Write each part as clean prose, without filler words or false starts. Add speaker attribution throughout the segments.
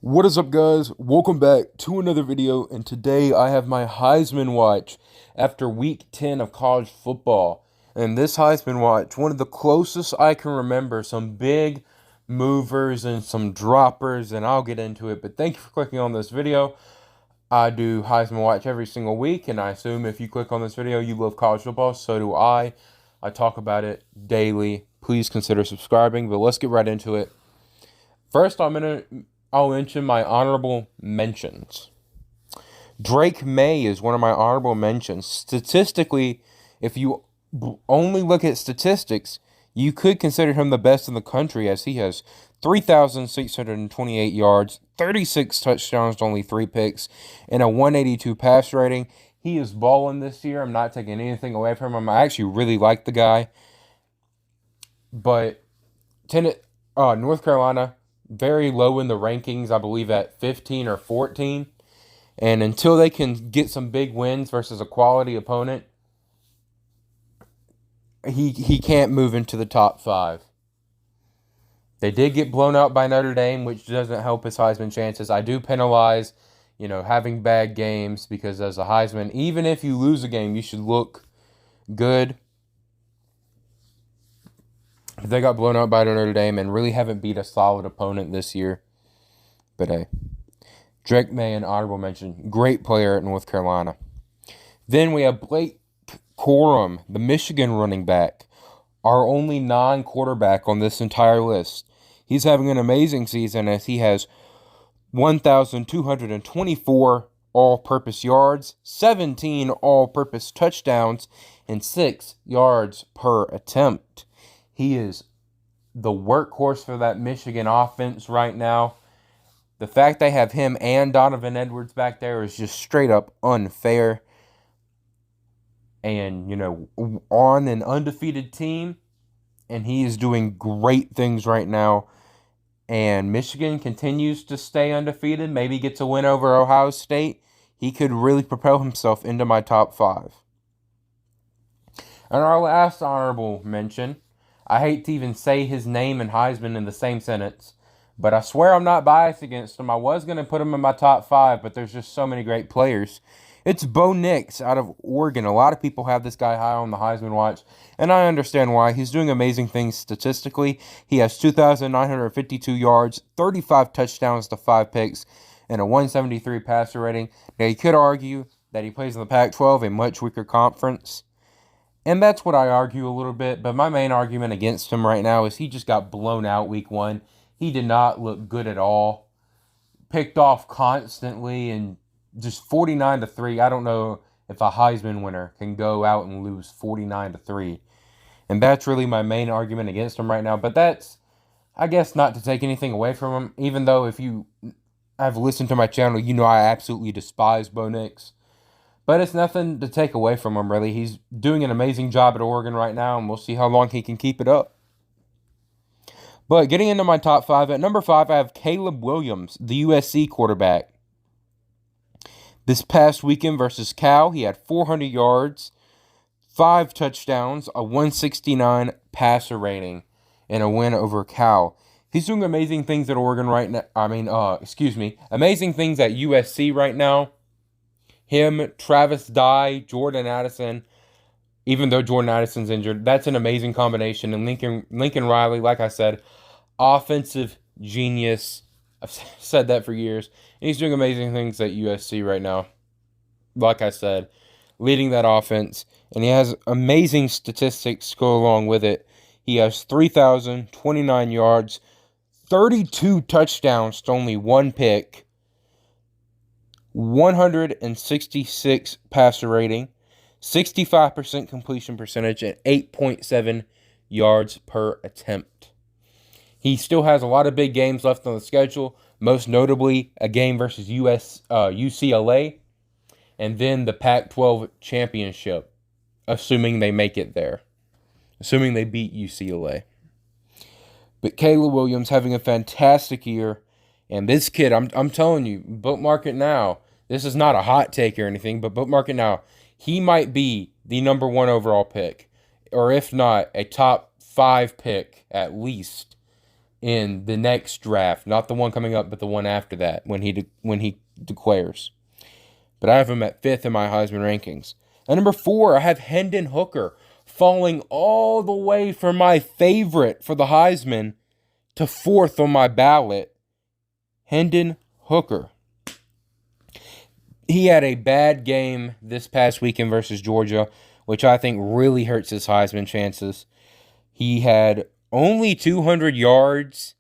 Speaker 1: What is up, guys? Welcome back to another video, and today I have my Heisman watch after week 10 of college football. And this Heisman watch, one of the closest I can remember, some big movers and some droppers, and I'll get into it. But thank you for clicking on this video. I do Heisman watch every single week, and I assume if you click on this video, you love college football. So do I. I talk about it daily. Please consider subscribing, but let's get right into it. First, I'll mention my honorable mentions. Drake May is one of my honorable mentions. Statistically, if you only look at statistics, you could consider him the best in the country, as he has 3,628 yards, 36 touchdowns, only 3 picks, and a 182 pass rating. He is balling this year. I'm not taking anything away from him. I actually really like the guy. But North Carolina, very low in the rankings, I believe at 15 or 14. And until they can get some big wins versus a quality opponent, he can't move into the top 5. They did get blown out by Notre Dame, which doesn't help his Heisman chances. I do penalize, having bad games, because as a Heisman, even if you lose a game, you should look good. They got blown out by Notre Dame and really haven't beat a solid opponent this year. But hey, Drake May, an honorable mention. Great player at North Carolina. Then we have Blake Corum, the Michigan running back, our only non-quarterback on this entire list. He's having an amazing season, as he has 1,224 all-purpose yards, 17 all-purpose touchdowns, and 6 yards per attempt. He is the workhorse for that Michigan offense right now. The fact they have him and Donovan Edwards back there is just straight up unfair. And, on an undefeated team, and he is doing great things right now. And Michigan continues to stay undefeated, maybe gets a win over Ohio State. He could really propel himself into my top 5. And our last honorable mention, I hate to even say his name and Heisman in the same sentence, but I swear I'm not biased against him. I was going to put him in my top 5, but there's just so many great players. It's Bo Nix out of Oregon. A lot of people have this guy high on the Heisman watch, and I understand why. He's doing amazing things statistically. He has 2,952 yards, 35 touchdowns to 5 picks, and a 173 passer rating. Now, you could argue that he plays in the Pac-12, a much weaker conference. And that's what I argue a little bit, but my main argument against him right now is he just got blown out week 1. He did not look good at all. Picked off constantly, and just 49-3. I don't know if a Heisman winner can go out and lose 49-3. And that's really my main argument against him right now. But that's, I guess, not to take anything away from him, even though if you have listened to my channel, you know I absolutely despise Bo Nix. But it's nothing to take away from him, really. He's doing an amazing job at Oregon right now, and we'll see how long he can keep it up. But getting into my top 5, at number 5, I have Caleb Williams, the USC quarterback. This past weekend versus Cal, he had 400 yards, 5 touchdowns, a 169 passer rating, and a win over Cal. He's doing amazing things at Oregon right now. Amazing things at USC right now. Him, Travis Dye, Jordan Addison, even though Jordan Addison's injured, that's an amazing combination. And Lincoln Riley, like I said, offensive genius. I've said that for years. And he's doing amazing things at USC right now. Like I said, leading that offense. And he has amazing statistics to go along with it. He has 3,029 yards, 32 touchdowns to only 1 pick, 166 passer rating, 65% completion percentage, and 8.7 yards per attempt. He still has a lot of big games left on the schedule, most notably a game versus UCLA, and then the Pac-12 championship, assuming they make it there, assuming they beat UCLA. But Caleb Williams having a fantastic year, and this kid, I'm telling you, bookmark it now. This is not a hot take or anything, but bookmark it now. He might be the number 1 overall pick, or if not, a top 5 pick at least in the next draft, not the one coming up, but the one after that when he declares. But I have him at 5th in my Heisman rankings. At number 4, I have Hendon Hooker falling all the way from my favorite for the Heisman to 4th on my ballot. Hendon Hooker. He had a bad game this past weekend versus Georgia, which I think really hurts his Heisman chances. He had only 200 yards,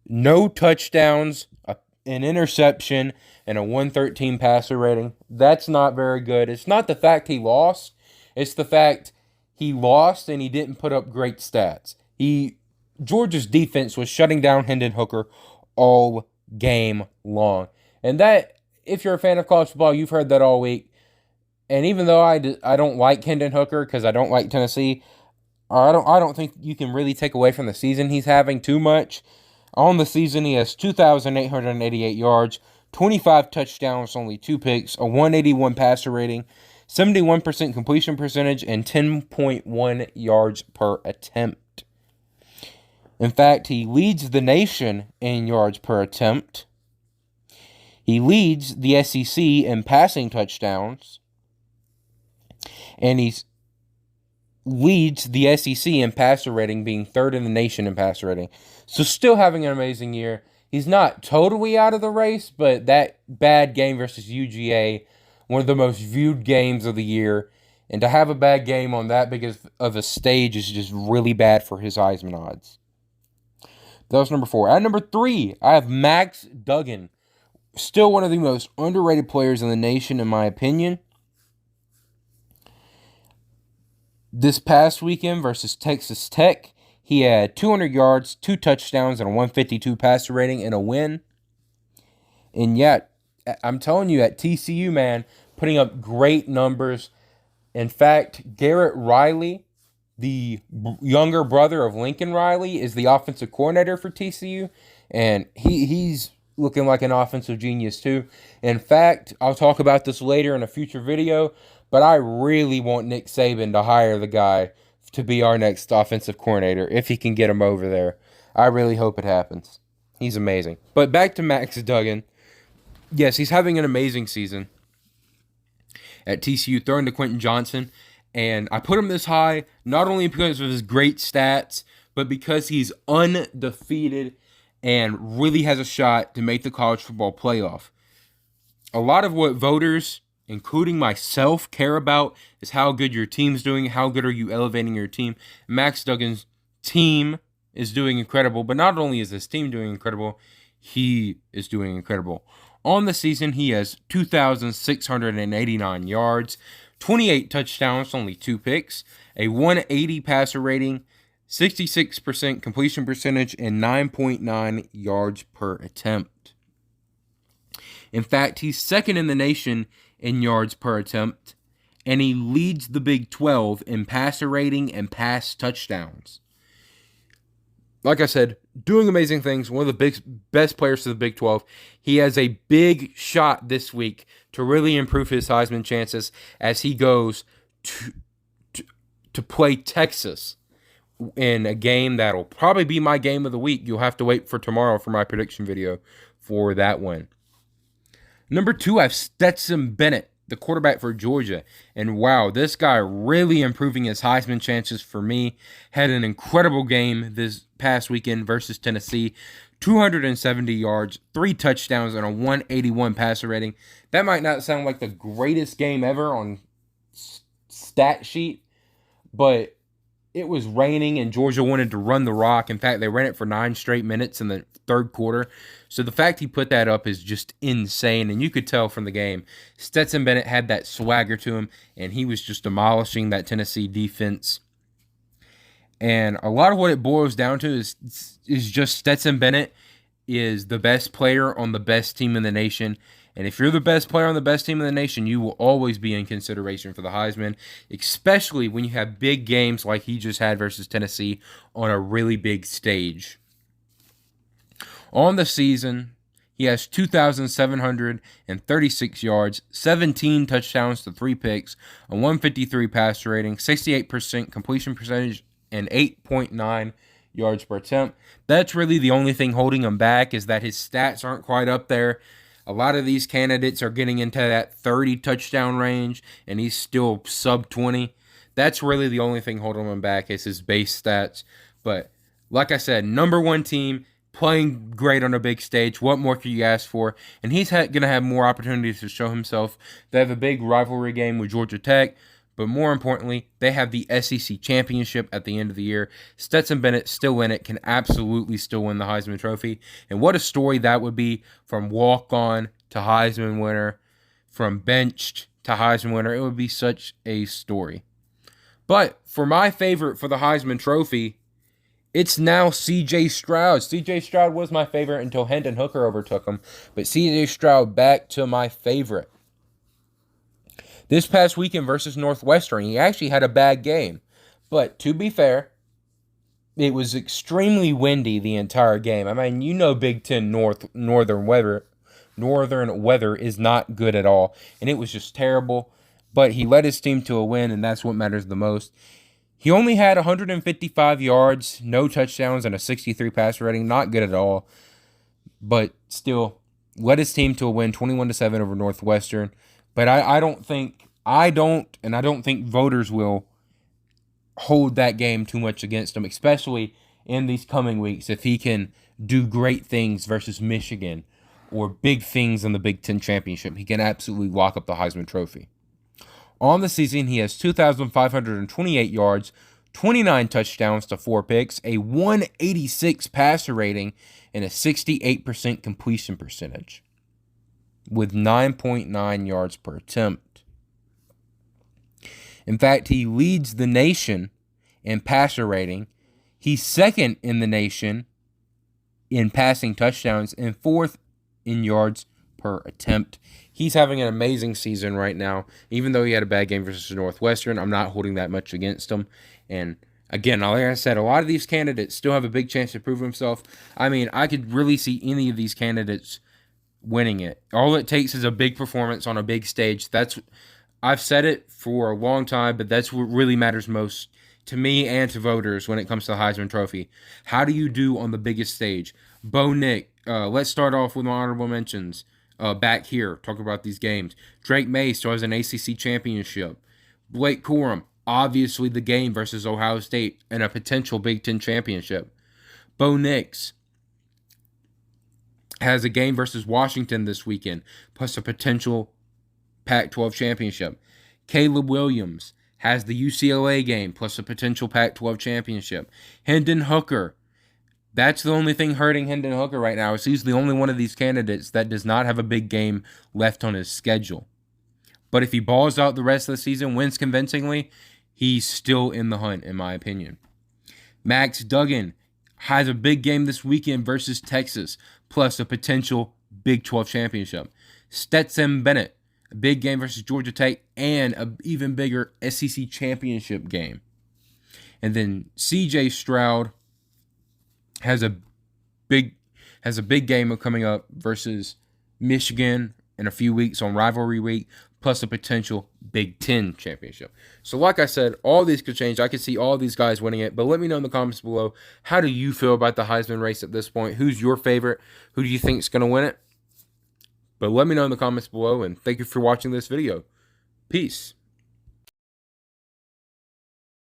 Speaker 1: no touchdowns, an interception, and a 113 passer rating. That's not very good. It's not the fact he lost. It's the fact he lost and he didn't put up great stats. Georgia's defense was shutting down Hendon Hooker all game long. And that, if you're a fan of college football, you've heard that all week. And even though I don't like Hendon Hooker because I don't like Tennessee, I don't think you can really take away from the season he's having too much. On the season, he has 2,888 yards, 25 touchdowns, only 2 picks, a 181 passer rating, 71% completion percentage, and 10.1 yards per attempt. In fact, he leads the nation in yards per attempt. He leads the SEC in passing touchdowns. And he leads the SEC in passer rating, being 3rd in the nation in passer rating. So still having an amazing year. He's not totally out of the race, but that bad game versus UGA, one of the most viewed games of the year, and to have a bad game on that big of a stage is just really bad for his Heisman odds. That was number 4. At number 3, I have Max Duggan. Still one of the most underrated players in the nation, in my opinion. This past weekend versus Texas Tech, he had 200 yards, 2 touchdowns, and a 152 passer rating in a win. And yet, I'm telling you, at TCU, man, putting up great numbers. In fact, Garrett Riley, the younger brother of Lincoln Riley, is the offensive coordinator for TCU. And he's looking like an offensive genius too. In fact, I'll talk about this later in a future video, but I really want Nick Saban to hire the guy to be our next offensive coordinator if he can get him over there. I really hope it happens. He's amazing. But back to Max Duggan. Yes, he's having an amazing season at TCU, throwing to Quentin Johnson. And I put him this high not only because of his great stats, but because he's undefeated and really has a shot to make the college football playoff. A lot of what voters, including myself, care about is how good your team's doing, how good are you elevating your team. Max Duggan's team is doing incredible, but not only is his team doing incredible, he is doing incredible. On the season, he has 2,689 yards, 28 touchdowns, only 2 picks, a 180 passer rating, 66% completion percentage, and 9.9 yards per attempt. In fact, he's 2nd in the nation in yards per attempt, and he leads the Big 12 in passer rating and pass touchdowns. Like I said, doing amazing things, one of the best players to the Big 12. He has a big shot this week to really improve his Heisman chances as he goes to play Texas in a game that'll probably be my game of the week. You'll have to wait for tomorrow for my prediction video for that one. Number 2, I have Stetson Bennett, the quarterback for Georgia. And wow, this guy really improving his Heisman chances for me. Had an incredible game this past weekend versus Tennessee. 270 yards, 3 touchdowns, and a 181 passer rating. That might not sound like the greatest game ever on stat sheet, but it was raining and Georgia wanted to run the rock. In fact, they ran it for 9 straight minutes in the third quarter. So the fact he put that up is just insane. And you could tell from the game, Stetson Bennett had that swagger to him, and he was just demolishing that Tennessee defense. And a lot of what it boils down to is just Stetson Bennett is the best player on the best team in the nation. And if you're the best player on the best team in the nation, you will always be in consideration for the Heisman, especially when you have big games like he just had versus Tennessee on a really big stage. On the season, he has 2,736 yards, 17 touchdowns to 3 picks, a 153 passer rating, 68% completion percentage, and 8.9 yards per attempt. That's really the only thing holding him back, is that his stats aren't quite up there. A lot of these candidates are getting into that 30 touchdown range, and he's still sub 20. That's really the only thing holding him back, is his base stats. But like I said, number one team, playing great on a big stage. What more could you ask for? And he's going to have more opportunities to show himself. They have a big rivalry game with Georgia Tech. But more importantly, they have the SEC championship at the end of the year. Stetson Bennett, still in it, can absolutely still win the Heisman Trophy. And what a story that would be, from walk-on to Heisman winner, from benched to Heisman winner. It would be such a story. But for my favorite for the Heisman Trophy, it's now C.J. Stroud. C.J. Stroud was my favorite until Hendon Hooker overtook him. But C.J. Stroud back to my favorite. This past weekend versus Northwestern, he actually had a bad game. But to be fair, it was extremely windy the entire game. I mean, you know, Big Ten northern weather is not good at all. And it was just terrible. But he led his team to a win, and that's what matters the most. He only had 155 yards, no touchdowns, and a 63 passer rating. Not good at all. But still, led his team to a win, 21-7 over Northwestern. But I don't think voters will hold that game too much against him, especially in these coming weeks, if he can do great things versus Michigan or big things in the Big Ten Championship. He can absolutely lock up the Heisman Trophy. On the season, he has 2,528 yards, 29 touchdowns to 4 picks, a 186 passer rating, and a 68% completion percentage, with 9.9 yards per attempt. In fact, he leads the nation in passer rating. He's second in the nation in passing touchdowns and fourth in yards per attempt. He's having an amazing season right now. Even though he had a bad game versus Northwestern, I'm not holding that much against him. And again, like I said, a lot of these candidates still have a big chance to prove himself. I mean, I could really see any of these candidates winning it. All it takes is a big performance on a big stage. I've said it for a long time, but that's what really matters most to me and to voters when it comes to the Heisman Trophy. How do you do on the biggest stage? Bo Nick, let's start off with my honorable mentions. Back here, talk about these games. Drake May still has an ACC championship. Blake Corum, obviously the game versus Ohio State and a potential Big Ten championship. Bo Nix has a game versus Washington this weekend, plus a potential Pac-12 championship. Caleb Williams has the UCLA game, plus a potential Pac-12 championship. Hendon Hooker, that's the only thing hurting Hendon Hooker right now, is he's the only one of these candidates that does not have a big game left on his schedule. But if he balls out the rest of the season, wins convincingly, he's still in the hunt, in my opinion. Max Duggan has a big game this weekend versus Texas, plus a potential Big 12 championship. Stetson Bennett, a big game versus Georgia Tech, and an even bigger SEC championship game. And then C.J. Stroud has a big game coming up versus Michigan in a few weeks on rivalry week, plus a potential Big Ten championship. So like I said, all these could change. I could see all these guys winning it, but let me know in the comments below, how do you feel about the Heisman race at this point? Who's your favorite? Who do you think is going to win it? But let me know in the comments below, and thank you for watching this video. Peace.